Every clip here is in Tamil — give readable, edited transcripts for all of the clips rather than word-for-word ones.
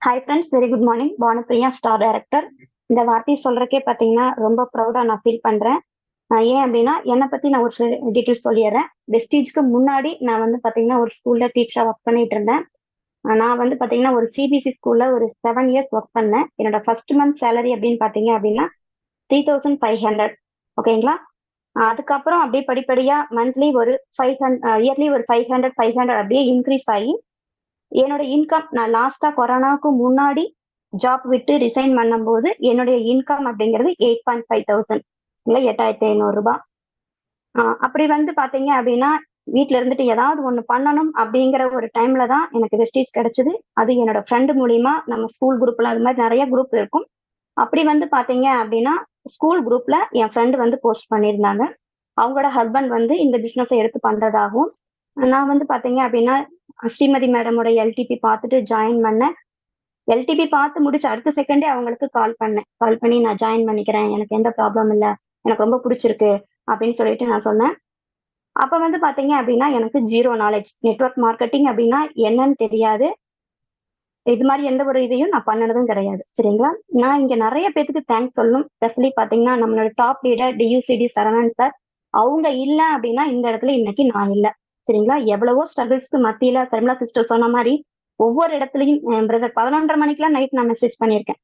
Hi friends, very good morning. Bhanupriya, star director. இந்த வார்த்தையை சொல்றக்கே பார்த்தீங்கன்னா ரொம்ப ப்ரௌடா நான் ஃபீல் பண்றேன். ஏன் அப்படின்னா என்னை பத்தி நான் ஒரு டீட்டெயில்ஸ் சொல்லிடுறேன். வெஸ்டீஜ்க்கு முன்னாடி நான் வந்து பார்த்தீங்கன்னா ஒரு ஸ்கூல்ல டீச்சரா ஒர்க் பண்ணிட்டு இருந்தேன். நான் வந்து பார்த்தீங்கன்னா ஒரு சிபிஎஸ்சி ஸ்கூல்ல ஒரு 7 இயர்ஸ் ஒர்க் பண்ணேன். என்னோட ஃபர்ஸ்ட் மந்த் சேலரி அப்படின்னு பார்த்தீங்க அப்படின்னா 3500. ஓகேங்களா. அதுக்கப்புறம் அப்படியே படிப்படியா மந்த்லி ஒரு 500, இயர்லி ஒரு 500 அப்படியே இன்க்ரீஸ் ஆகி என்னோட இன்கம் நான் லாஸ்டா கொரோனாவுக்கு முன்னாடி ஜாப் விட்டு ரிசைன் பண்ணும்போது என்னுடைய இன்கம் அப்படிங்கிறது 8,500, இல்ல 8,500 ரூபாய். அப்படி வந்து பாத்தீங்க அப்படின்னா வீட்ல இருந்துட்டு ஏதாவது ஒண்ணு பண்ணணும் அப்படிங்கிற ஒரு டைம்ல தான் எனக்கு வெஸ்டீஜ் கிடைச்சது. அது என்னோட ஃப்ரெண்டு மூலியமா. நம்ம ஸ்கூல் குரூப்ல அது மாதிரி நிறைய குரூப் இருக்கும். அப்படி வந்து பாத்தீங்க அப்படின்னா ஸ்கூல் குரூப்ல என் ஃப்ரெண்டு வந்து போஸ்ட் பண்ணியிருந்தாங்க. அவங்களோட ஹஸ்பண்ட் வந்து இந்த பிசினஸை எடுத்து பண்றதாகவும், நான் வந்து பாத்தீங்க அப்படின்னா ஸ்ரீமதி மேடமோட எல்டிபி பார்த்துட்டு ஜாயின் பண்ணேன். எல்டிபி பார்த்து முடிச்ச அடுத்த செகண்டே அவங்களுக்கு கால் பண்ணேன். கால் பண்ணி நான் ஜாயின் பண்ணிக்கிறேன், எனக்கு எந்த ப்ராப்ளம் இல்ல, எனக்கு ரொம்ப பிடிச்சிருக்கு அப்படின்னு சொல்லிட்டு நான் சொன்னேன். அப்ப வந்து பாத்தீங்க அப்படின்னா எனக்கு ஜீரோ நாலேஜ். நெட்வொர்க் மார்க்கெட்டிங் அப்படின்னா என்னன்னு தெரியாது. இது மாதிரி எந்த ஒரு இதையும் நான் பண்ணனதும் கிடையாது. சரிங்களா. நான் இங்க நிறைய பேத்துக்கு தேங்க்ஸ் சொல்லணும். ஸ்பெஷலி பாத்தீங்கன்னா நம்மளோட டாப் லீடர் டியூசிடி சரவணன் சார். அவங்க இல்ல அப்படின்னா இந்த இடத்துல இன்னைக்கு நான் இல்ல. சரிங்களா. எவ்வளவோ ஸ்ட்ரகிள்ஸ்க்கு மத்தியில சர்மிளா சிஸ்டர் சொன்ன மாதிரி ஒவ்வொரு இடத்துலயும் என் பிரதர் 11:30 மணிக்கெல்லாம் நைட் நான் மெசேஜ் பண்ணியிருக்கேன்.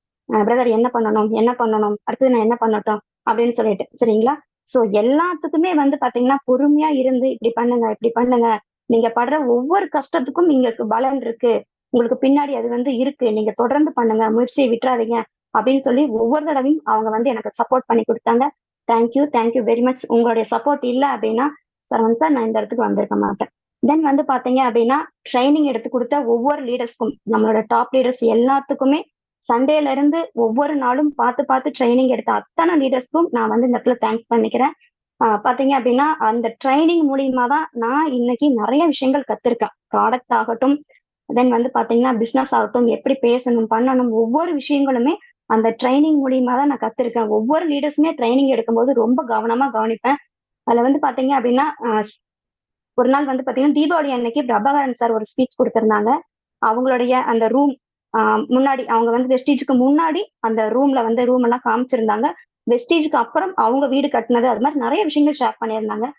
பிரதர் என்ன பண்ணணும், என்ன பண்ணணும், அடுத்தது நான் என்ன பண்ணட்டும் அப்படின்னு சொல்லிட்டு. சரிங்களா. சோ எல்லாத்துக்குமே வந்து பாத்தீங்கன்னா பொறுமையா இருந்து இப்படி பண்ணுங்க, இப்படி பண்ணுங்க. நீங்க படுற ஒவ்வொரு கஷ்டத்துக்கும் உங்களுக்கு பலன் இருக்கு. உங்களுக்கு பின்னாடி அது வந்து இருக்கு. நீங்க தொடர்ந்து பண்ணுங்க, முயற்சியை விட்டுறாதீங்க அப்படின்னு சொல்லி ஒவ்வொரு தடவையும் அவங்க வந்து எனக்கு சப்போர்ட் பண்ணி கொடுத்தாங்க. Thank you, thank you very much. உங்களுடைய சப்போர்ட் இல்ல அப்படின்னா சரவணன் சார் நான் இந்த இடத்துக்கு வந்திருக்க மாட்டேன். தென் வந்து பாத்தீங்க அப்படின்னா ட்ரைனிங் எடுத்து கொடுத்த ஒவ்வொரு லீடர்ஸ்க்கும், நம்மளோட டாப் லீடர்ஸ் எல்லாத்துக்குமே சண்டேல இருந்து ஒவ்வொரு நாளும் பார்த்து பார்த்து ட்ரைனிங் எடுத்த அத்தனை லீடர்ஸ்க்கும் நான் வந்து இந்த இடத்துல தேங்க்ஸ் பண்ணிக்கிறேன். பாத்தீங்க அப்படின்னா அந்த ட்ரைனிங் மூலியமா தான் நான் இன்னைக்கு நிறைய விஷயங்கள் கத்திருக்கேன். ப்ராடக்ட் ஆகட்டும், தென் வந்து பாத்தீங்கன்னா பிசினஸ் ஆகட்டும், எப்படி பேசணும் பண்ணணும் ஒவ்வொரு விஷயங்களுமே அந்த ட்ரைனிங் மூலியமா தான் நான் கத்திருக்கேன். ஒவ்வொரு லீடர்ஸுமே ட்ரைனிங் எடுக்கும்போது ரொம்ப கவனமா கவனிப்பேன். அதுல வந்து பாத்தீங்க அப்படின்னா ஒரு நாள் வந்து பாத்தீங்கன்னா தீபாவளி அன்னைக்கு பிரபாகரன் சார் ஒரு ஸ்பீச் கொடுத்திருந்தாங்க. அவங்களுடைய அந்த ரூம் முன்னாடி அவங்க வந்து வெஸ்டீஜுக்கு முன்னாடி அந்த ரூம்ல வந்து ரூம் எல்லாம் காமிச்சிருந்தாங்க. வெஸ்டீஜுக்கு அப்புறம் அவங்க வீடு கட்டினது, அது மாதிரி நிறைய விஷயங்கள் ஷேர் பண்ணியிருந்தாங்க.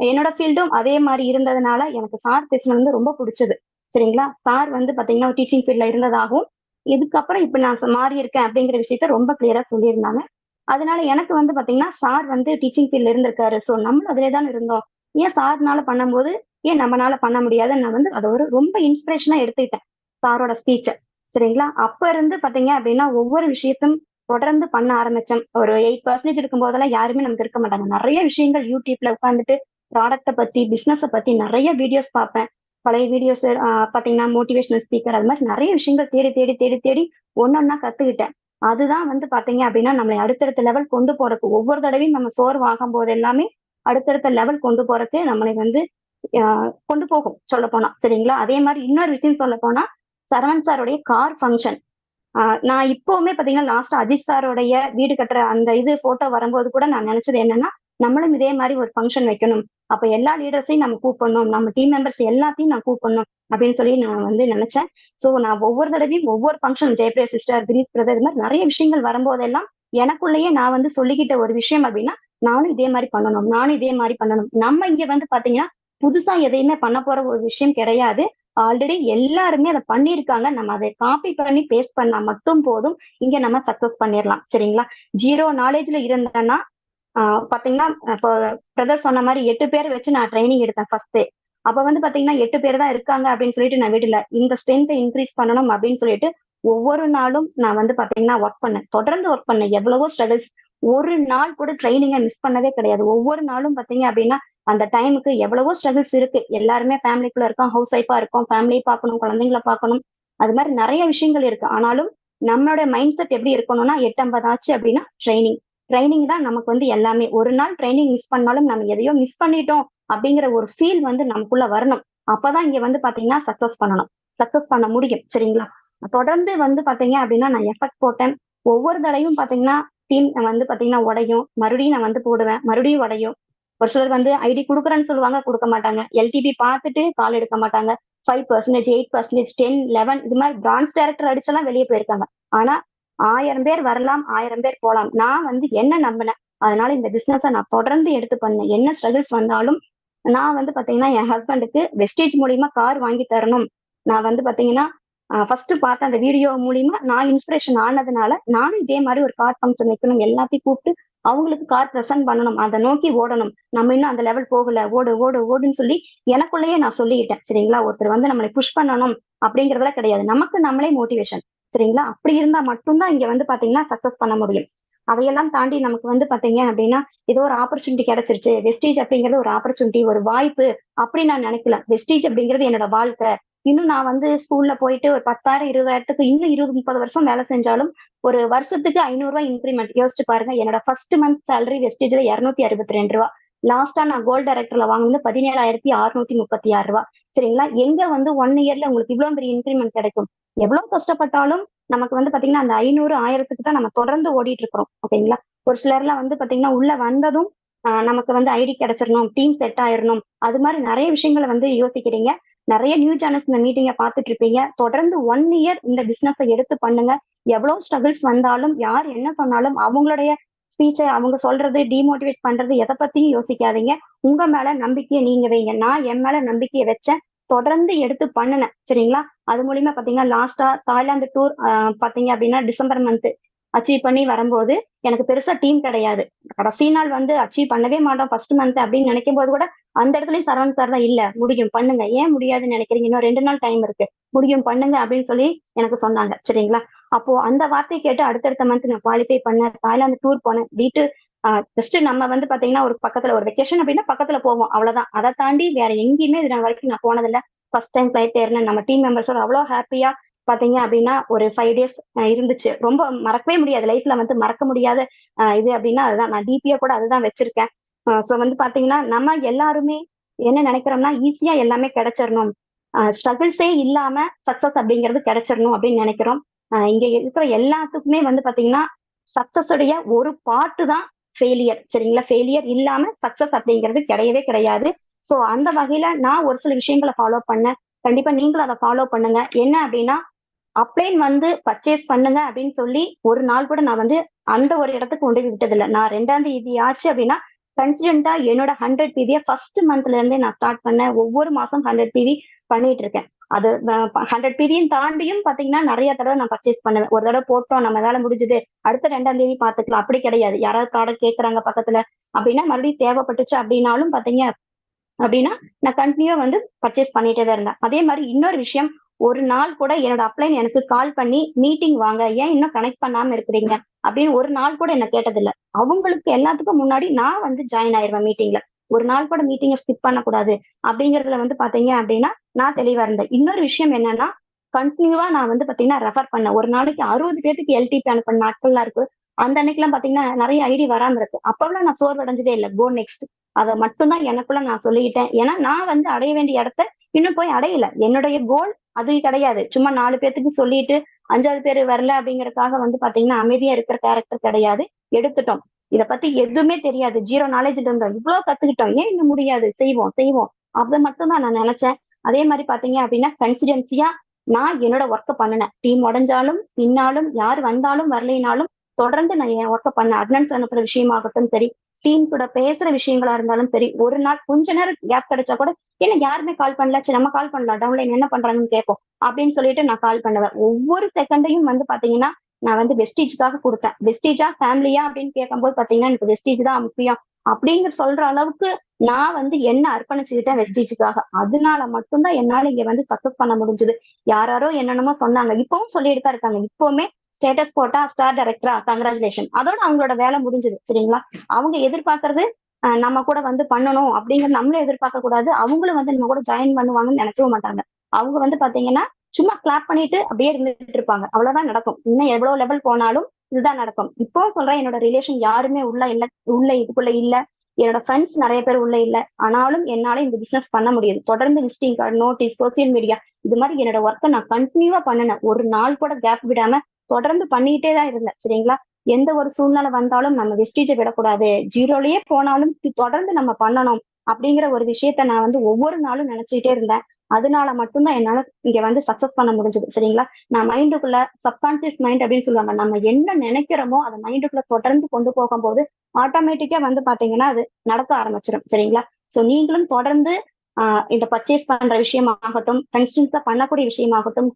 என்னோட ஃபீல்டும் அதே மாதிரி இருந்ததுனால எனக்கு சார் பேசினது வந்து ரொம்ப பிடிச்சது. சரிங்களா. சார் வந்து பாத்தீங்கன்னா டீச்சிங் ஃபீல்ட்ல இருந்ததாகவும், இதுக்கப்புறம் இப்ப நான் மாறி இருக்கேன் அப்படிங்கிற விஷயத்த ரொம்ப கிளியரா சொல்லியிருந்தாங்க. அதனால எனக்கு வந்து பாத்தீங்கன்னா சார் வந்து டீச்சிங் ஃபீல்ட்ல இருந்திருக்காரு. சோ நம்மளும் அதிலே தான் இருந்தோம். ஏன் சார்னால பண்ணும்போது ஏன் நம்மனால பண்ண முடியாதுன்னு நான் வந்து அதை ஒரு ரொம்ப இன்ஸ்பிரேஷனா எடுத்துக்கிட்டேன் சாரோட ஸ்பீச்ச. சரிங்களா. அப்ப இருந்து பாத்தீங்க அப்படின்னா ஒவ்வொரு விஷயத்தையும் தொடர்ந்து பண்ண ஆரம்பிச்சேன். ஒரு 8% இருக்கும் போதெல்லாம் யாருமே நமக்கு இருக்க மாட்டாங்க. நிறைய விஷயங்கள் யூடியூப்ல உட்காந்துட்டு ப்ராடக்ட பத்தி பிசினஸ பத்தி நிறைய வீடியோஸ் பார்ப்பேன். பழைய வீடியோஸ் பாத்தீங்கன்னா மோட்டிவேஷனல் ஸ்பீக்கர், அது மாதிரி நிறைய விஷயங்கள் தேடி தேடி தேடி தேடி ஒன்னொன்னா கத்துக்கிட்டேன். அதுதான் வந்து பாத்தீங்க அப்படின்னா நம்மளை அடுத்தடுத்த லெவல் கொண்டு போறதுக்கு ஒவ்வொரு தடவையும் நம்ம சோர்வாகும் போது எல்லாமே அடுத்தடுத்த லெவல் கொண்டு போறதுக்கு நம்மளை வந்து கொண்டு போகும் சொல்ல போனா. சரிங்களா. அதே மாதிரி இன்னொரு விஷயம் சொல்ல போனா சரவண் சாருடைய கார் ஃபங்க்ஷன். நான் இப்பவுமே பாத்தீங்கன்னா லாஸ்ட் அஜித் சாரோடைய வீடு கட்டுற அந்த இது போட்டோ வரும்போது கூட நான் நினைச்சது என்னன்னா நம்மளும் இதே மாதிரி ஒரு ஃபங்க்ஷன் வைக்கணும். அப்ப எல்லா லீடர்ஸையும் நம்ம கூப்பிடணும், நம்ம டீம் மெம்பர்ஸ் எல்லாத்தையும் நான் கூப்பிடணும் அப்படின்னு சொல்லி நான் வந்து நினைச்சேன். சோ நான் ஒவ்வொரு தடவையும் ஒவ்வொரு function Jayapriya sister, Krish brother, இது மாதிரி நிறைய விஷயங்கள் வரும்போதெல்லாம் எனக்குள்ளேயே நான் வந்து சொல்லிக்கிட்ட ஒரு விஷயம் அப்படின்னா நானும் இதே மாதிரி பண்ணணும், நானும் இதே மாதிரி பண்ணணும். நம்ம இங்க வந்து பாத்தீங்கன்னா புதுசா எதையுமே பண்ண போற ஒரு விஷயம் கிடையாது. ஆல்ரெடி எல்லாருமே அதை பண்ணியிருக்காங்க. நம்ம அதை காப்பி பண்ணி பேஸ்ட் பண்ணா மட்டும் போதும். இங்க நம்ம சக்சஸ் பண்ணிடலாம். சரிங்களா. ஜீரோ நாலேஜ்ல இருந்தேன்னா பாத்தீங்கன்னா இப்போ பிரதர் சொன்ன மாதிரி 8 பேர் வச்சு நான் ட்ரைனிங் எடுத்தேன் ஃபர்ஸ்ட். அப்ப வந்து பாத்தீங்கன்னா 8 பேர் தான் இருக்காங்க அப்படின்னு சொல்லிட்டு நான் விடல. இந்த ஸ்ட்ரென்த்தை இன்க்ரீஸ் பண்ணணும் அப்படின்னு சொல்லிட்டு ஒவ்வொரு நாளும் நான் வந்து பாத்தீங்கன்னா ஒர்க் பண்ணேன். தொடர்ந்து ஒர்க் பண்ணேன். எவ்வளவோ ஸ்ட்ரகிள்ஸ். ஒரு நாள் கூட ட்ரைனிங்கை மிஸ் பண்ணதே கிடையாது. ஒவ்வொரு நாளும் பாத்தீங்க அப்படின்னா அந்த டைமுக்கு எவ்வளவோ ஸ்ட்ரகிள்ஸ் இருக்கு. எல்லாருமே ஃபேமிலிக்குள்ள இருக்கோம், ஹவுஸ் ஒய்ஃபா இருக்கோம், ஃபேமிலியை பார்க்கணும், குழந்தைங்களை பார்க்கணும். அது மாதிரி நிறைய விஷயங்கள் இருக்கு. ஆனாலும் நம்மளோட மைண்ட் செட் எப்படி இருக்கணும்னா 8:50 ஆச்சு அப்படின்னா ட்ரைனிங். ட்ரைனிங் தான் நமக்கு வந்து எல்லாமே. ஒரு நாள் ட்ரைனிங் மிஸ் பண்ணாலும் நம்ம எதையோ மிஸ் பண்ணிட்டோம் அப்படிங்கிற ஒரு ஃபீல் வந்து நமக்குள்ள வரணும். அப்பதான் இங்க வந்து பாத்தீங்கன்னா சக்சஸ் பண்ணணும், சக்சஸ் பண்ண முடியும். சரிங்களா. தொடர்ந்து வந்து பாத்தீங்க அப்படின்னா நான் எஃபெக்ட் போட்டேன். ஒவ்வொரு தடவையும் பாத்தீங்கன்னா டீம் வந்து பாத்தீங்கன்னா உடையும், மறுபடியும் நான் வந்து போடுவேன், மறுபடியும் உடையும். ஒரு சிலர் வந்து ஐடி குடுக்குறேன்னு சொல்லுவாங்க, கொடுக்க மாட்டாங்க. எல்டிபி பார்த்துட்டு கால் எடுக்க மாட்டாங்க. 5%, 8%, 10, 11 இது மாதிரி பிரான்ச் டைரக்டர் அடிச்செல்லாம் வெளியே போயிருக்காங்க. ஆனா 1000 பேர் வரலாம், 1000 பேர் போலாம். நான் வந்து என்ன நம்பினேன். அதனால இந்த பிசினஸ நான் தொடர்ந்து எடுத்து பண்ணேன். என்ன ஸ்ட்ரகிள்ஸ் வந்தாலும் நான் வந்து பாத்தீங்கன்னா என் ஹஸ்பண்டுக்கு வெஸ்டேஜ் மூலியமா கார் வாங்கி தரணும். நான் வந்து பாத்தீங்கன்னா ஃபர்ஸ்ட் பார்த்த அந்த வீடியோ மூலியமா நான் இன்ஸ்பிரேஷன் ஆனதுனால நானும் இதே மாதிரி ஒரு கார் ஃபங்க்ஷன் வைக்கணும், எல்லாத்தையும் கூப்பிட்டு அவங்களுக்கு கார் பிரசன்ட் பண்ணணும், அதை நோக்கி ஓடணும். நம்ம இன்னும் அந்த லெவல் போகல, ஓடு ஓடு ஓடுன்னு சொல்லி எனக்குள்ளேயே நான் சொல்லிக்கிட்டேன். சரிங்களா, ஒருத்தர் வந்து நம்மளை புஷ் பண்ணணும் அப்படிங்கறதுல கிடையாது, நமக்கு நம்மளே மோட்டிவேஷன். சரிங்களா, அப்படி இருந்தா மட்டும்தான் இங்க வந்து பாத்தீங்கன்னா சக்சஸ் பண்ண முடியும். அதையெல்லாம் தாண்டி நமக்கு வந்து பாத்தீங்க அப்படின்னா ஏதோ ஒரு ஆப்பர்ச்சுனிட்டி கிடைச்சிருச்சு, வெஸ்டேஜ் அப்படிங்கிறது ஒரு ஆப்பர்ச்சுனிட்டி, ஒரு வாய்ப்பு அப்படி நான் நினைக்கல. வெஸ்டேஜ் அப்படிங்கிறது என்னோட வாழ்க்கை. இன்னும் நான் வந்து ஸ்கூல்ல போயிட்டு ஒரு 10,000 20,000க்கு இன்னும் 20 30 வருஷம் வேலை செஞ்சாலும் ஒரு வருஷத்துக்கு 500 ரூபாய் இன்க்ரிமெண்ட். யோசிச்சு பாருங்க, என்னோட ஃபர்ஸ்ட் மந்த் சேலரி வெஸ்டேஜ்ல 262 ரூபாய். லாஸ்டா நான் கோல்ட் டைரக்டர்ல வாங்கினது 17,636 ரூபாய். சரிங்களா, எங்க வந்து 1 இயர்ல உங்களுக்கு இவ்வளவு பெரிய இன்க்ரிமெண்ட் கிடைக்கும்? எவ்வளவு கஷ்டப்பட்டாலும் நமக்கு வந்து பாத்தீங்கன்னா அந்த 500 1000க்கு தான் நம்ம தொடர்ந்து ஓடிட்டு இருக்கிறோம். ஓகேங்களா, ஒரு சிலர்லாம் வந்து பாத்தீங்கன்னா உள்ள வந்ததும் நமக்கு வந்து ஐடி கிடைச்சிடணும், டீம் செட் ஆயிரணும், அது மாதிரி நிறைய விஷயங்களை வந்து யோசிக்கிறீங்க. நிறைய நியூ சேனல்ஸ் இந்த மீட்டிங்கை பார்த்துட்டு இருப்பீங்க. தொடர்ந்து 1 இயர் இந்த பிசினஸை எடுத்து பண்ணுங்க. எவ்வளவு ஸ்ட்ரகிள்ஸ் வந்தாலும் யார் என்ன சொன்னாலும் அவங்களுடைய ஸ்பீச்சை அவங்க சொல்றது டிமோட்டிவேட் பண்றது எதை பத்தியும் யோசிக்காதீங்க. உங்க மேல நம்பிக்கையை நீங்க வைங்க. நான் என் மேல நம்பிக்கையை வச்சேன், தொடர்ந்து எடுத்து பண்ணுனேன். சரிங்களா, அது மூலியமா பாத்தீங்கன்னா லாஸ்டா தாய்லாந்து டூர் பாத்தீங்க அப்படின்னா டிசம்பர் மந்த் அச்சீவ் பண்ணி வரும்போது எனக்கு பெருசா டீம் கிடையாது. கடைசி நாள் வந்து அச்சீவ் பண்ணவே மாட்டோம் ஃபர்ஸ்ட் மந்த் அப்படின்னு நினைக்கும் போது கூட அந்த இடத்துலயும் சரவணன் சார் தான், இல்ல முடியும் பண்ணுங்க, ஏன் முடியாதுன்னு நினைக்கிறீங்க, இன்னும் 2 நாள் டைம் இருக்கு, முடியும் பண்ணுங்க அப்படின்னு சொல்லி எனக்கு சொன்னாங்க. சரிங்களா, அப்போ அந்த வார்த்தையை கேட்டு அடுத்தடுத்த மந்த் நான் குவாலிஃபை பண்ணேன், தாய்லாந்து டூர் போனேன். வீட்டு ஜஸ்ட் நம்ம வந்து பாத்தீங்கன்னா ஒரு பக்கத்துல ஒரு வெக்கேஷன் அப்படின்னா பக்கத்துல போவோம், அவ்வளவுதான். அதை தாண்டி வேற எங்கேயுமே இது வரைக்கும் நான் போனதில்ல. ஃபர்ஸ்ட் டைம் ஃபிளைட் ஏறினேன். நம்ம டீம் மெம்பர்ஸோட அவ்வளோ ஹாப்பியா பாத்தீங்க அப்படின்னா ஒரு 5 days இருந்துச்சு. ரொம்ப மறக்கவே முடியாது, லைஃப்ல வந்து மறக்க முடியாத இது அப்படின்னா அதுதான். நான் டிபியா கூட அதுதான் வச்சிருக்கேன். சோ வந்து பாத்தீங்கன்னா நம்ம எல்லாருமே என்ன நினைக்கிறோம்னா ஈஸியா எல்லாமே கிடைச்சிடணும், ஸ்ட்ரகிள்ஸே இல்லாம சக்சஸ் அப்படிங்கிறது கிடைச்சிடணும் அப்படின்னு நினைக்கிறோம். இங்க இருக்கிற எல்லாத்துக்குமே வந்து பாத்தீங்கன்னா சக்சஸ் உடைய ஒரு பார்ட்டு தான் ஃபெயிலியர். சரிங்களா, ஃபெயிலியர் இல்லாம சக்சஸ் அப்படிங்கிறது கிடையவே கிடையாது. சோ அந்த வகையில நான் ஒரு சில விஷயங்களை ஃபாலோ பண்ணேன். கண்டிப்பா நீங்களும் அதை ஃபாலோ பண்ணுங்க. என்ன அப்படின்னா அப்ளைன் வந்து பர்ச்சேஸ் பண்ணுங்க அப்படின்னு சொல்லி ஒரு நாள் கூட நான் வந்து அந்த ஒரு இடத்துக்கு கொண்டு போய் விட்டதில்லை. நான் 2ஆம் தேதி ஆச்சு அப்படின்னா கன்சிடென்டா என்னோட 100 PV ஃபர்ஸ்ட் மந்த்ல இருந்தே நான் ஸ்டார்ட் பண்ணேன். ஒவ்வொரு மாசம் 100 PV பண்ணிட்டு இருக்கேன். அது 100 PV தாண்டியும் பாத்தீங்கன்னா நிறைய தடவை நான் பர்ச்சேஸ் பண்ணுவேன். ஒரு தடவை போட்டோம் நம்ம வேலை முடிஞ்சது, அடுத்த 2ஆம் தேதி பாத்துக்கலாம் அப்படி கிடையாது. யாராவது ப்ராடக்ட் கேட்கறாங்க பக்கத்துல அப்படின்னா மறுபடியும் தேவைப்பட்டுச்சு அப்படின்னாலும் பாத்தீங்க அப்படின்னா நான் கண்டினியூ வந்து பர்ச்சேஸ் பண்ணிட்டே தான் இருந்தேன். அதே மாதிரி இன்னொரு விஷயம், ஒரு நாள் கூட என்னோட அப்ளைன் எனக்கு கால் பண்ணி மீட்டிங் வாங்க, ஏன் இன்னும் கனெக்ட் பண்ணாம இருக்கிறீங்க அப்படின்னு ஒரு நாள் கூட என்ன கேட்டதில்ல. அவங்களுக்கு எல்லாத்துக்கும் முன்னாடி நான் வந்து ஜாயின் ஆயிருவேன் மீட்டிங்ல. ஒரு நாள் கூட மீட்டிங்கை ஸ்கிப் பண்ணக்கூடாது அப்படிங்கறதுல வந்து பாத்தீங்க அப்படின்னா நான் தெளிவா இருந்தேன். இன்னொரு விஷயம் என்னன்னா கண்டினியூவா நான் வந்து பாத்தீங்கன்னா ரெஃபர் பண்ணேன். ஒரு நாளைக்கு 60 பேருக்கு எல்டிபி அனுப்பின நாட்கள்லாம் இருக்கு. அந்த அன்னைக்கெல்லாம் பாத்தீங்கன்னா நிறைய ஐடி வராம இருக்கு. அப்பெல்லாம் நான் சோர்வடைஞ்சதே இல்லை. கோ நெக்ஸ்ட், அதை மட்டும்தான் எனக்குள்ள நான் சொல்லிக்கிட்டேன். ஏன்னா நான் வந்து அடைய வேண்டிய இடத்த இன்னும் போய் அடையல. என்னுடைய கோல் அது கிடையாது. சும்மா 4 பேத்துக்கு சொல்லிட்டு 5வது பேர் வரல அப்படிங்கறதுக்காக வந்து பாத்தீங்கன்னா அமைதியா இருக்கிற கேரக்டர் கிடையாது. எடுத்துட்டோம். இத பத்தி எதுவுமே தெரியாது, ஜீரோ நாலேஜ் இருந்தோம், இவ்வளவு கத்துக்கிட்டோம், ஏன் இன்னும் முடியாது, செய்வோம் செய்வோம், அதை மட்டும் தான் நான் நினைச்சேன். அதே மாதிரி பாத்தீங்க அப்படின்னா கன்சிடென்சியா நான் என்னோட ஒர்க்க பண்ணினேன். டீம் உடைஞ்சாலும் பின்னாலும் யார் வந்தாலும் வரலைனாலும் தொடர்ந்து நான் என் ஒர்க்க பண்ணேன். அட்டனன்ஸ் அனுப்புற விஷயமாகட்டும் சரி, டீம் கூட பேசுற விஷயங்களா இருந்தாலும் சரி, ஒரு நாள் கொஞ்ச நேரம் கேப் கிடைச்சா கூட என்ன யாருமே கால் பண்ணல, சரி நம்ம கால் பண்ணலாம், டவுன்லைன் என்ன பண்றாங்கன்னு கேட்போம் அப்படின்னு சொல்லிட்டு நான் கால் பண்ணுவேன். ஒவ்வொரு செகண்டையும் வந்து பாத்தீங்கன்னா நான் வந்து வெஸ்டீஜ்க்காக கொடுத்தேன். வெஸ்டீஜா ஃபேமிலியா அப்படின்னு கேட்கும்போது பாத்தீங்கன்னா எனக்கு வெஸ்டீஜ் தான் முக்கியம் அப்படிங்கிற சொல்ற அளவுக்கு நான் வந்து என்ன அர்ப்பணிச்சுக்கிட்டேன் வெஸ்டீஜுக்காக. அதனால மட்டும்தான் என்னால இங்க வந்து சக்சஸ் பண்ண முடிஞ்சது. யாராரோ என்னென்னமோ சொன்னாங்க, இப்பவும் சொல்லிட்டு தான் இருக்காங்க. இப்பவுமே ஸ்டேட்டஸ் போட்டா ஸ்டார் டைரக்டரா கங்க்ராச்சுலேஷன், அதோட அவங்களோட வேலை முடிஞ்சது. சரிங்களா, அவங்க எதிர்பார்க்கறது நம்ம கூட வந்து பண்ணணும் அப்படிங்கிற நம்மளும் எதிர்பார்க்க கூடாது. அவங்களும் வந்து நம்ம கூட ஜாயின் பண்ணுவாங்கன்னு நினைக்கவும் மாட்டாங்க. அவங்க வந்து பாத்தீங்கன்னா சும்மா கிளாப் பண்ணிட்டு அப்படியே இருந்துட்டு இருப்பாங்க, அவ்வளவுதான் நடக்கும். இன்னும் எவ்வளவு லெவல் போனாலும் இதுதான் நடக்கும். இப்போ சொல்றேன், என்னோட ரிலேஷன் யாருமே உள்ள இல்ல, உள்ள இதுக்குள்ள இல்ல. என்னோட ஃப்ரெண்ட்ஸ் நிறைய பேர் உள்ள இல்ல. ஆனாலும் என்னால இந்த பிசினஸ் பண்ண முடியுது. தொடர்ந்து visiting card, notice, social media இது மாதிரி என்னோட ஒர்க்கை நான் கண்டினியூவா பண்ணினேன். ஒரு நாள் கூட கேப் விடாம தொடர்ந்து பண்ணிக்கிட்டே தான் இருந்தேன். சரிங்களா, எந்த ஒரு சூழ்நிலை வந்தாலும் நம்ம வெஸ்டீஜை விடக்கூடாது, ஜீரோலயே போனாலும் தொடர்ந்து நம்ம பண்ணணும் அப்படிங்கிற ஒரு விஷயத்த நான் வந்து ஒவ்வொரு நாளும் நினைச்சுக்கிட்டே இருந்தேன். அதனால மட்டும்தான் என்னால இங்க வந்து சக்சஸ் பண்ண முடிஞ்சது. சரிங்களா? நான் மைண்டுக்குள்ள சப்கான்சியஸ் மைண்ட் அப்படின்னு சொல்லுவாங்க. நம்ம என்ன நினைக்கிறோமோ அதை மைண்டுக்குள்ள தொடர்ந்து கொண்டு போகும்போது ஆட்டோமேட்டிக்கா வந்து பாத்தீங்கன்னா அது நடக்க ஆரம்பிச்சிடும். சரிங்களா? சோ நீங்களும் தொடர்ந்து இந்த பர்ச்சேஸ் பண்ற விஷயமாகட்டும், கன்ஸ்டன்ஸா பண்ணக்கூடிய விஷயமாகட்டும்,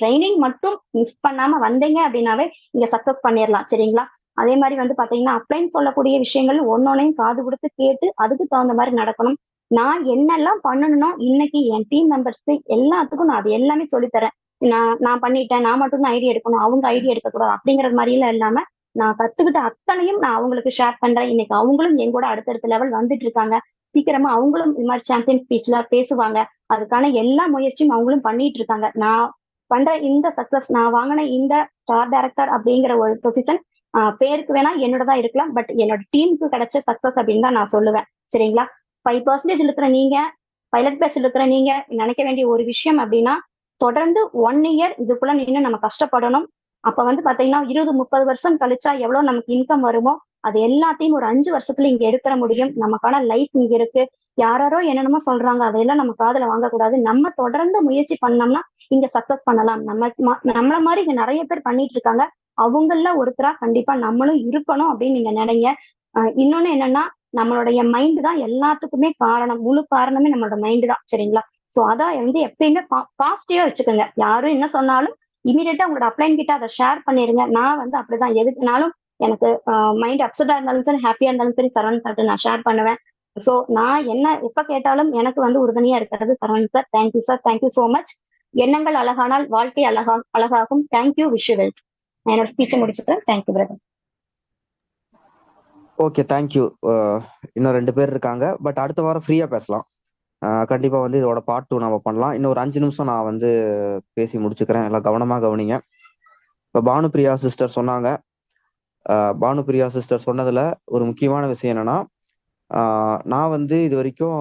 ட்ரைனிங் மட்டும் மிஸ் பண்ணாம வந்தீங்க அப்படின்னாவே இங்க சக்சஸ் பண்ணிடலாம். சரிங்களா? அதே மாதிரி வந்து பாத்தீங்கன்னா அப்ளைன்னு சொல்லக்கூடிய விஷயங்கள் ஒன்னொன்னையும் காது கொடுத்து கேட்டு அதுக்கு தகுந்த மாதிரி நடக்கணும். நான் என்னெல்லாம் பண்ணணும்னோ இன்னைக்கு என் டீம் மெம்பர்ஸ்க்கு எல்லாத்துக்கும் நான் அது எல்லாமே சொல்லித்தரேன். நான் பண்ணிட்டேன், நான் மட்டும் தான் ஐடியா எடுக்கணும், அவங்க ஐடியா எடுக்கக்கூடாது அப்படிங்கிற மாதிரி எல்லாம் இல்லாம நான் கத்துக்கிட்ட அத்தனையும் நான் அவங்களுக்கு ஷேர் பண்றேன். இன்னைக்கு அவங்களும் என் கூட அடுத்தடுத்த லெவல் வந்துட்டு இருக்காங்க. சீக்கிரமா அவங்களும் இது மாதிரி சாம்பியன் ஸ்பீச்ல பேசுவாங்க. அதுக்கான எல்லா முயற்சியும் அவங்களும் பண்ணிட்டு இருக்காங்க. நான் பண்ற இந்த சக்சஸ், நான் வாங்கின இந்த ஸ்டார் டைரக்டர் அப்படிங்கிற ஒரு பொசிஷன் பேருக்கு வேணா என்னோடதா இருக்கலாம். பட் என்னோட டீமுக்கு கிடைச்ச சக்சஸ் அப்படின்னு தான் நான் சொல்லுவேன். சரிங்களா? 5% இருக்கிற நீங்க, பைலட் பேட்ச் இருக்கிற நீங்க நினைக்க வேண்டிய ஒரு விஷயம் அப்படின்னா, தொடர்ந்து 1 இயர் இதுக்குள்ள நின்று நம்ம கஷ்டப்படணும். அப்ப வந்து பாத்தீங்கன்னா 20-30 வருஷம் கழிச்சா எவ்வளவு நமக்கு இன்கம் வருமோ அது எல்லாத்தையும் ஒரு 5 வருஷத்துல இங்க எடுத்துற முடியும். நமக்கான லைஃப் இங்க இருக்கு. யாரோ என்னென்னமோ சொல்றாங்க அதையெல்லாம் நம்ம காதுல வாங்கக்கூடாது. நம்ம தொடர்ந்து முயற்சி பண்ணோம்னா இங்க சக்சஸ் பண்ணலாம். நம்மள மாதிரி இங்க நிறைய பேர் பண்ணிட்டு இருக்காங்க. அவங்கள ஒருத்தரா கண்டிப்பா நம்மளும் இருக்கணும் அப்படின்னு நீங்க நினைங்க. இன்னொன்னு என்னன்னா நம்மளுடைய மைண்ட் தான் எல்லாத்துக்குமே காரணம். முழு காரணமே நம்மளோட மைண்ட் தான். சரிங்களா? சோ அதான் வந்து எப்பயுமே பாசிட்டிவா வச்சுக்கோங்க. யாரும் என்ன சொன்னாலும் இமீடியட்டா உங்களோட அப்ளைன் கிட்ட அதை ஷேர் பண்ணிருங்க. நான் வந்து அப்படிதான் எதுக்குனாலும் எனக்கு மைண்ட் அப்செட்டா இருந்தாலும் சரி, ஹாப்பியா இருந்தாலும் சரி, சரவணன் சார்ட்ட நான் ஷேர் பண்ணுவேன். சோ நான் என்ன எப்ப கேட்டாலும் எனக்கு வந்து உறுதுணையா இருக்கிறது Saravanan sir. Thank you sir. Thank you so much. எண்ணங்கள் அழகானால் வாழ்க்கை அழகாகும். தேங்க்யூ. Wish you wealth. நான் என்னோட ஸ்பீச்சை முடிச்சுக்கிறேன். Thank you brother. Okay, thank you. இன்னும் 2 பேர் இருக்காங்க. பட் அடுத்த வாரம் ஃப்ரீயா பேசலாம். கண்டிப்பா வந்து இதோட பார்ட் 2 நம்ம பண்ணலாம். இன்னும் ஒரு 5 நிமிஷம் நான் வந்து பேசி முடிச்சுக்கிறேன். எல்லாம் கவனமா கவனிங்க. இப்போ பானுப்பிரியா சிஸ்டர் சொன்னாங்க. பானுப்பிரியா சிஸ்டர் சொன்னதுல ஒரு முக்கியமான விஷயம் என்னன்னா, நான் வந்து இது வரைக்கும்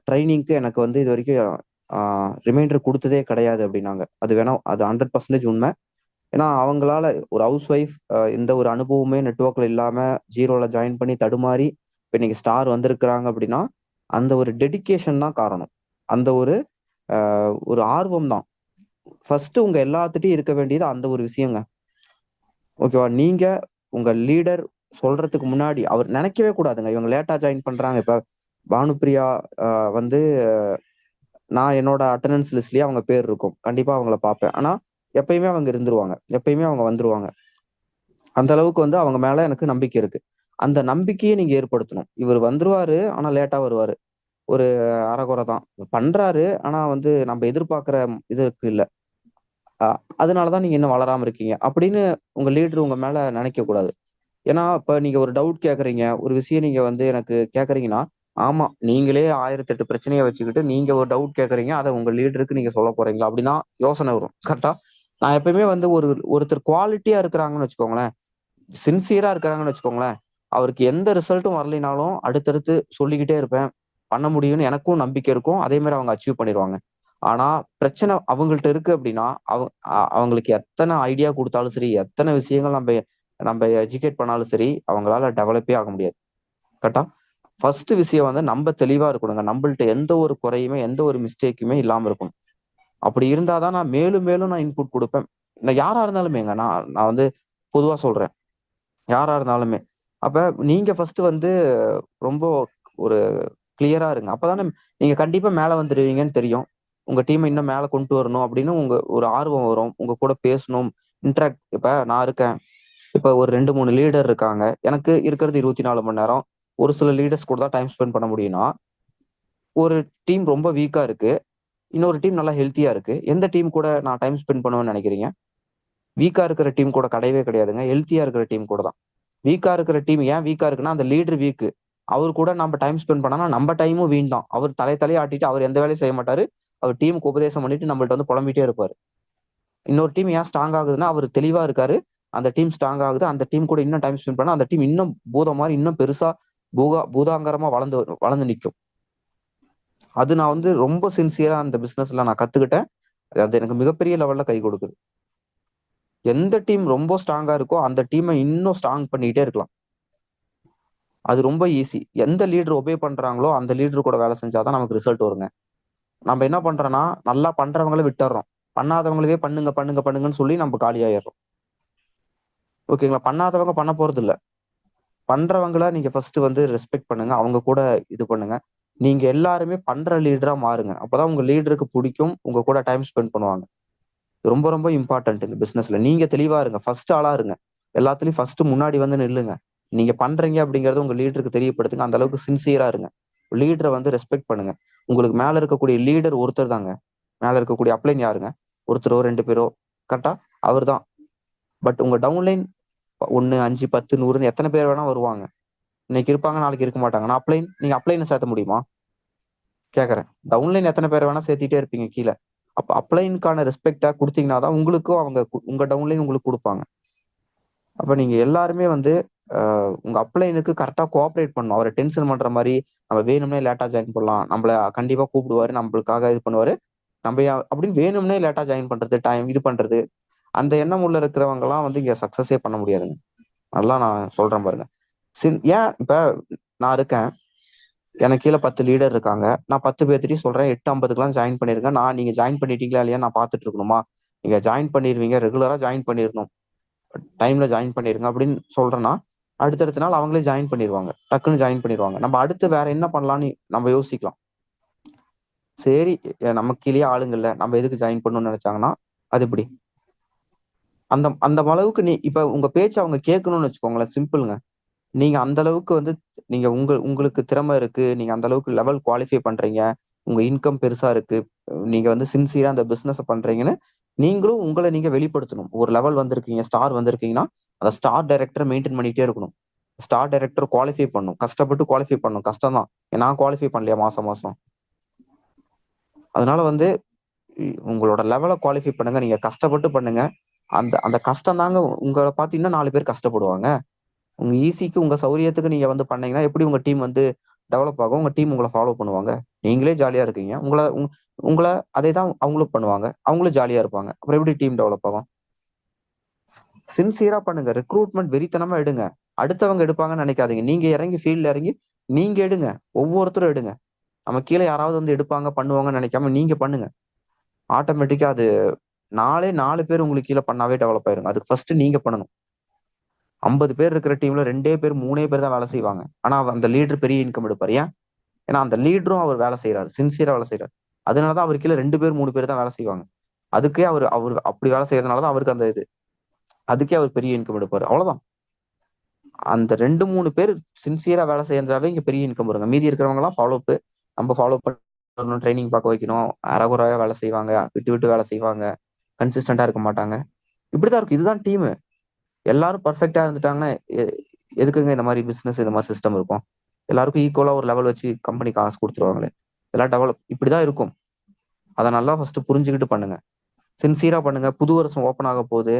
ட்ரைனிங்க்கு எனக்கு வந்து இது வரைக்கும் ரிமைண்டர் கொடுத்ததே கிடையாது அப்படின்னாங்க. அது வேணா அது 100% உண்மை. ஏன்னா அவங்களால ஒரு ஹவுஸ் ஒய்ஃப் எந்த ஒரு அனுபவமே நெட்ஒர்க்ல இல்லாம ஜீரோல ஜாயின் பண்ணி தடுமாறி இப்போ இன்னைக்கு ஸ்டார் வந்திருக்கிறாங்க அப்படின்னா அந்த ஒரு டெடிகேஷன் தான் காரணம். அந்த ஒரு ஆர்வம் தான் ஃபர்ஸ்ட் உங்க எல்லாத்துட்டையும் இருக்க வேண்டியது. அந்த ஒரு விஷயங்க. ஓகேவா? நீங்க உங்க லீடர் சொல்றதுக்கு முன்னாடி அவர் நினைக்கவே கூடாதுங்க இவங்க லேட்டா ஜாயின் பண்றாங்க. இப்ப பானுப்பிரியா வந்து நான் என்னோட அட்டண்டன்ஸ் லிஸ்ட்லயே அவங்க பேர் இருக்கும். கண்டிப்பா அவங்கள பார்ப்பேன். ஆனா எப்பயுமே அவங்க இருந்துருவாங்க. எப்பயுமே அவங்க வந்துருவாங்க. அந்த அளவுக்கு வந்து அவங்க மேல எனக்கு நம்பிக்கை இருக்கு. அந்த நம்பிக்கையை நீங்க ஏற்படுத்தணும். இவர் வந்துருவாரு, ஆனா லேட்டா வருவாரு. ஒரு அரைகுறை தான் பண்றாரு. ஆனா வந்து நம்ம எதிர்பார்க்கிற இதுக்கு இல்ல. அதனாலதான் நீங்க இன்னும் வளராம இருக்கீங்க அப்படின்னு உங்க லீடர் உங்க மேல நினைக்க கூடாது. ஏன்னா இப்ப நீங்க ஒரு டவுட் கேக்குறீங்க, ஒரு விஷயம் நீங்க வந்து எனக்கு கேக்குறீங்கன்னா, ஆமா நீங்களே 1008 பிரச்சனையை வச்சுக்கிட்டு நீங்க ஒரு டவுட் கேக்குறீங்க. அதை உங்க லீடருக்கு நீங்க சொல்ல போறீங்களா அப்படின்னா யோசனை வரும். கரெக்டா? நான் எப்பயுமே வந்து ஒருத்தர் குவாலிட்டியா இருக்கிறாங்கன்னு வச்சுக்கோங்களேன், சின்சியரா இருக்காங்கன்னு வச்சுக்கோங்களேன், அவருக்கு எந்த ரிசல்ட்டும் வரலைனாலும் அடுத்தடுத்து சொல்லிக்கிட்டே இருப்பேன். பண்ண முடியும்னு எனக்கும் நம்பிக்கை இருக்கும். அதே மாதிரி அவங்க அச்சீவ் பண்ணிடுவாங்க. ஆனா பிரச்சனை அவங்கள்ட்ட இருக்கு அப்படின்னா அவங்களுக்கு எத்தனை ஐடியா கொடுத்தாலும் சரி, எத்தனை விஷயங்கள் நம்ம நம்ம எஜுகேட் பண்ணாலும் சரி, அவங்களால டெவலப்பே ஆக முடியாது. கரெக்டா? ஃபர்ஸ்ட் விஷயம் வந்து நம்ம தெளிவா இருக்கணுங்க. நம்மள்ட்ட எந்த ஒரு குறையுமே எந்த ஒரு மிஸ்டேக்குமே இல்லாம இருக்கணும். அப்படி இருந்தாதான் நான் மேலும் மேலும் நான் இன்புட் கொடுப்பேன். நான் யாரா இருந்தாலுமேங்க, நான் நான் வந்து பொதுவா சொல்றேன். யாரா இருந்தாலுமே. அப்ப நீங்க ஃபர்ஸ்ட் வந்து ரொம்ப ஒரு கிளியரா இருங்க. அப்பதானே நீங்க கண்டிப்பா மேல வந்துருவீங்கன்னு தெரியும். உங்க டீமை இன்னும் மேல கொண்டு வரணும் அப்படின்னு உங்க ஒரு ஆர்வம் வரும். உங்க கூட பேசணும், இன்டராக்ட். இப்ப நான் இருக்கேன். இப்ப ஒரு 2, 3 லீடர் இருக்காங்க. எனக்கு இருக்கிறது 24 மணி நேரம். ஒரு சில லீடர்ஸ் கூட தான் டைம் ஸ்பெண்ட் பண்ண முடியும்னா, ஒரு டீம் ரொம்ப வீக்கா இருக்கு. இன்னொரு டீம் நல்லா ஹெல்த்தியா இருக்கு. எந்த டீம் கூட நான் டைம் ஸ்பெண்ட் பண்ணுவேன்னு நினைக்கிறீங்க? வீக்கா இருக்கிற டீம் கூட கிடையவே கிடையாதுங்க. ஹெல்த்தியா இருக்கிற டீம் கூட தான். வீக்கா இருக்கிற டீம் ஏன் வீக்கா இருக்குன்னா, அந்த லீடர் வீக். அவர் கூட நம்ம டைம் ஸ்பெண்ட் பண்ணனா நம்ம டைமும் வீண் தான். அவர் தலைய ஆட்டிட்டு அவர் எந்த வேலையும் செய்ய மாட்டாரு. அவர் டீமுக்கு உபதேசம் பண்ணிட்டு நம்மள்ட்ட வந்து புலம்பிட்டே இருப்பாரு. இன்னொரு டீம் ஏன் ஸ்ட்ராங் ஆகுதுன்னா, அவர் தெளிவா இருக்காரு. அந்த டீம் ஸ்ட்ராங் ஆகுது. அந்த டீம் கூட இன்னும் டைம் ஸ்பெண்ட் பண்ணா அந்த டீம் இன்னும் பூதம் மாதிரி இன்னும் பெருசா பூதாங்கரமா வளர்ந்து வளர்ந்து நிற்கும். அது நான் வந்து ரொம்ப சின்சியரா அந்த பிசினஸ்ல நான் கத்துக்கிட்டேன். அது எனக்கு மிகப்பெரிய லெவல்ல கை கொடுக்குது. எந்த டீம் ரொம்ப ஸ்ட்ராங்கா இருக்கோ அந்த டீமை இன்னும் ஸ்ட்ராங் பண்ணிட்டே இருக்கலாம். அது ரொம்ப ஈஸி. எந்த லீடர் ஒபே பண்றாங்களோ அந்த லீடர் கூட வேலை செஞ்சாதான் நமக்கு ரிசல்ட் வருங்க. நம்ம என்ன பண்றோம்னா நல்லா பண்றவங்கள விட்டுறோம், பண்ணாதவங்களவே பண்ணுங்க பண்ணுங்க பண்ணுங்கன்னு சொல்லி நம்ம காலியாயிடுறோம். ஓகேங்களா? பண்ணாதவங்க பண்ண போறது இல்ல. பண்றவங்கள நீங்க ஃபர்ஸ்ட் வந்து ரெஸ்பெக்ட் பண்ணுங்க. அவங்க கூட இது பண்ணுங்க. நீங்க எல்லாருமே பண்ற லீடரா மாறுங்க. அப்பதான் உங்க லீடருக்கு புடிக்கும். உங்க கூட டைம் ஸ்பெண்ட் பண்ணுவாங்க. ரொம்ப ரொம்ப இம்பார்ட்டன்ட் இந்த பிசினஸ்ல. நீங்க தெளிவா இருங்க. ஃபர்ஸ்ட் ஆளா இருங்க. எல்லாத்துலயும் ஃபர்ஸ்ட் முன்னாடி வந்து நில்லுங்க. நீங்க பண்றீங்க அப்படிங்கறத உங்க லீடருக்கு தெரியப்படுத்துங்க. அந்த அளவுக்கு சின்சியரா இருங்க. லீடரை வந்து ரெஸ்பெக்ட் பண்ணுங்க. உங்களுக்கு மேல இருக்கக்கூடிய லீடர் ஒருத்தர் தாங்க. மேல இருக்கக்கூடிய அப்ளைன் யாருங்க? ஒருத்தரோ 2 பேரோ கரெக்ட்டா? அவர்தான். பட் உங்க டவுன்லைன் 1, 5, 10, 100ன்னு எத்தன பேர் வேணா வருவாங்க. இன்னைக்கு இருப்பாங்க, நாளைக்கு இருக்க மாட்டாங்க. ஆனா அப்ளைன் நீங்க அப்ளைன சேர்த்த முடியுமா? கேட்கறேன். டவுன்லைன் எத்தன பேர் வேணா சேர்த்துட்டே இருப்பீங்க கீழ. அப்ப அப்ளைனுக்கான ரெஸ்பெக்ட்ட குடுத்தீங்கன்னா தான் உங்களுக்கும் அவங்க உங்க டவுன்லைன் உங்களுக்கு குடுப்பாங்க. அப்ப நீங்க எல்லாருமே வந்து உங்க அப்ளைனுக்கு கரெக்ட்டா கோஆப்பரேட் பண்ணணும். அவர டென்ஷன் பண்ற மாரி, நம்ம வேணும்னே லேட்டா ஜாயின் பண்ணலாம். நம்மள கண்டிப்பா கூப்பிடுவாரு. நம்மளுக்காக இது பண்ணுவாரு. நம்ம அப்படின்னு வேணும்னே லேட்டா ஜாயின் பண்றது, டைம் இது பண்றது, அந்த எண்ணம் உள்ள இருக்கிறவங்கலாம் வந்து இங்க சக்சஸே பண்ண முடியாதுங்க. நல்லா நான் சொல்றேன் பாருங்க. ஏன் இப்ப நான் இருக்கேன். எனக்கு கீழ 10 லீடர் இருக்காங்க. நான் 10 பேர்த்துட்டயும் சொல்றேன் 8:50க்குலாம் ஜாயின் பண்ணிருங்க. நீங்க ஜாயின் பண்ணிட்டீங்களா இல்லையான்னு நான் பார்த்துட்டு இருக்கணுமா? நீங்க ஜாயின் பண்ணிருவீங்க. ரெகுலரா ஜாயின் பண்ணிரணும். டைம்ல ஜாயின் பண்ணிருங்க அப்படின்னு சொல்றேன்னா, அடுத்தடுத்த நாள் அவங்களே ஜாயின் பண்ணிருவாங்க. டக்குன்னு ஜாயின் பண்ணிருவாங்க. நம்ம அடுத்து வேற என்ன பண்ணலாம்ன்னு நம்ம யோசிக்கலாம். சரி, நமக்கு கீழயே ஆளுங்க இல்ல. நம்ம எதுக்கு ஜாயின் பண்ணணும்னு நெனைச்சாங்கன்னா, அது எப்படி? அந்த அந்த அளவுக்கு இப்ப உங்க பேச்ச அவங்க கேட்கணும்னு வச்சுக்கோங்களேன். சிம்பிள்ங்க. நீங்க அந்த அளவுக்கு வந்து நீங்க உங்களுக்கு திறமை இருக்கு. நீங்க அந்த அளவுக்கு லெவல் குவாலிஃபை பண்றீங்க. உங்க இன்கம் பெருசா இருக்கு. நீங்க வந்து சின்சியரா அந்த பிசினஸ பண்றீங்கன்னு, நீங்களும் உங்கள நீங்க வெளிப்படுத்தணும். ஒரு லெவல் வந்திருக்கீங்க, ஸ்டார் வந்திருக்கீங்கன்னா, அந்த ஸ்டார் டைரக்டர மெயின்டெயின் பண்ணிட்டே இருக்கணும். ஸ்டார் டைரக்டர் குவாலிஃபை பண்ணணும். கஷ்டப்பட்டு குவாலிஃபை பண்ணணும். கஷ்டம் தான். நான் குவாலிஃபை பண்ணலையா மாசம் மாசம். அதனால வந்து உங்களோட லெவல குவாலிஃபை பண்ணுங்க. நீங்க கஷ்டப்பட்டு பண்ணுங்க. அந்த அந்த கஷ்டம் தாங்க உங்கள பார்த்து இன்னும் 4 பேர் கஷ்டப்படுவாங்க. உங்க ஈஸிக்கு, உங்க சௌரியத்துக்கு நீங்க வந்து பண்ணீங்கன்னா, எப்படி உங்க டீம் வந்து டெவலப் ஆகும்? உங்க டீம் உங்கள ஃபாலோ பண்ணுவாங்க. நீங்களே ஜாலியா இருக்கீங்க. உங்கள அதே தான் அவங்களும் பண்ணுவாங்க. அவங்களும் ஜாலியா இருப்பாங்க. அப்புறம் எப்படி டீம் டெவலப் ஆகும்? சின்சியரா பண்ணுங்க. ரெக்ரூட்மென்ட் வெறித்தனமா எடுங்க. அடுத்தவங்க எடுப்பாங்கன்னு நெனைக்காதீங்க. நீங்க இறங்கி ஃபீல்ட்ல இறங்கி நீங்க எடுங்க. ஒவ்வொருத்தரும் எடுங்க. நம்ம கீழ யாராவது வந்து எடுப்பாங்க, பண்ணுவாங்கன்னு நெனைக்காம நீங்க பண்ணுங்க. ஆட்டோமேட்டிக்கா அது 4 பேர் உங்களுக்கு கீழ பண்ணாவே டெவலப் ஆயிருங்க. அதுக்கு ஃபர்ஸ்ட் நீங்க பண்ணணும். 50 பேர் இருக்கிற டீம்ல 2 பேர், 3 பேர் தான் வேலை செய்வாங்க. ஆனா அந்த லீடர் பெரிய இன்கம் எடுப்பாரு. ஏன்? ஏன்னா அந்த லீடரும் அவர் வேலை செய்றாரு. சின்சியரா வேலை செய்றாரு. அதனால தான் அவர் கீழ 2 பேர், 3 பேர் தான் வேலை செய்வாங்க. அதுக்கே அவரு அவரு அப்படி வேலை செய்யறதுனால தான் அவருக்கு அந்த இது. அதுக்கே அவர் பெரிய இன்கம் எடுப்பாரு. அவ்வளவுதான். அந்த 2, 3 பேர் சின்சியரா வேலை செஞ்சாவே இங்க பெரிய இன்கம் வருங்க. மீதி இருக்கிறவங்கலாம் நம்ம ஃபாலோ பண்ணணும், ட்ரெய்னிங் பார்க்க வைக்கணும். அரைகுறையா வேலை செய்வாங்க. விட்டு விட்டு வேலை செய்வாங்க. கன்சிஸ்டன்ட்டா இருக்க மாட்டாங்க. இப்படிதான் இருக்கும். இதுதான் டீமு. எல்லாரும் பெர்ஃபெக்ட்டா இருந்துட்டாங்கன்னா, எ எதுக்குங்க இந்த மாரி பிசினஸ் இந்த மாரி சிஸ்டம் இருக்கும்? எல்லாருக்கும் ஈக்குவலா ஒரு லெவல் வச்சு கம்பெனி காசு குடுத்துருவாங்களே! எல்லாம் இப்படிதான் இருக்கும். அத நல்லா ஃபர்ஸ்ட் புரிஞ்சுகிட்டு பண்ணுங்க. சின்சியரா பண்ணுங்க. புது வருஷம் ஓப்பன் ஆக போகுது.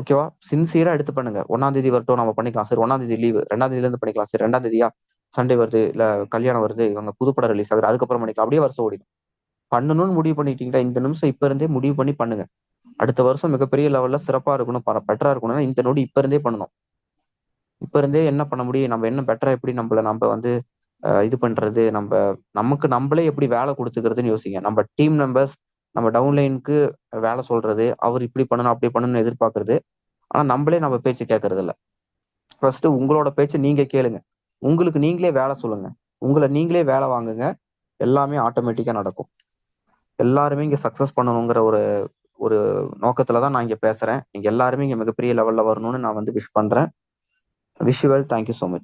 ஓகேவா? சின்சியரா எடுத்து பண்ணுங்க. 1ஆம் தேதி வரட்டும் நம்ம பண்ணிக்கலாம். சரி 1ஆம் தேதி லீவு. 2ஆம் தேதியிலருந்து பண்ணிக்கலாம். சரி 2ஆம் தேதியா? சண்டே வருது. இல்ல கல்யாணம் வருது. இவங்க புது படம் ரிலீஸ் ஆகுது. அதுக்கப்புறம் பண்ணிக்கலாம். அப்படியே வருஷம் ஓடிடும். பண்ணணும்னு முடிவு பண்ணிட்டீங்கன்னா, இந்த நிமிஷம் இப்ப இருந்தே முடிவு பண்ணி பண்ணுங்க. அடுத்த வருஷம் மிகப்பெரிய லெவல்ல சிறப்பா இருக்கணும், பெட்டரா இருக்கணும்னா இந்த நொடி இப்ப இருந்தே பண்ணணும். இப்ப இருந்தே என்ன பண்ண முடியும்? நம்ம என்ன பெட்டரா எப்படி நம்ப வந்து இது பண்றது? நமக்கு நம்பளே எப்படி வேலை குடுத்துக்கிறதுன்னு யோசிங்க. நம்ம டீம் மெம்பர்ஸ் நம்ம டவுன்லைனுக்கு வேலை சொல்றது, அவர் இப்படி பண்ணணும், அப்படி பண்ணணும்னு எதிர்பார்க்கிறது. ஆனா நம்பளே நம்ம பேச்ச கேட்கறதில்ல. ஃபர்ஸ்ட் உங்களோட பேச்ச நீங்க கேளுங்க. உங்களுக்கு நீங்களே வேலை சொல்லுங்க. உங்கள நீங்களே வேலை வாங்குங்க. எல்லாமே ஆட்டோமேட்டிக்கா நடக்கும். எல்லாருமே இங்க சக்சஸ் பண்ணணுங்கிற ஒரு ஒரு நோக்கத்துல தான் நான் இங்க பேசுறேன். நீங்க எல்லாருமே இங்க மிகப்பெரிய லெவல்ல வரணும்னு நான் வந்து விஷ் பண்றேன். Wish you well. Thank you so much.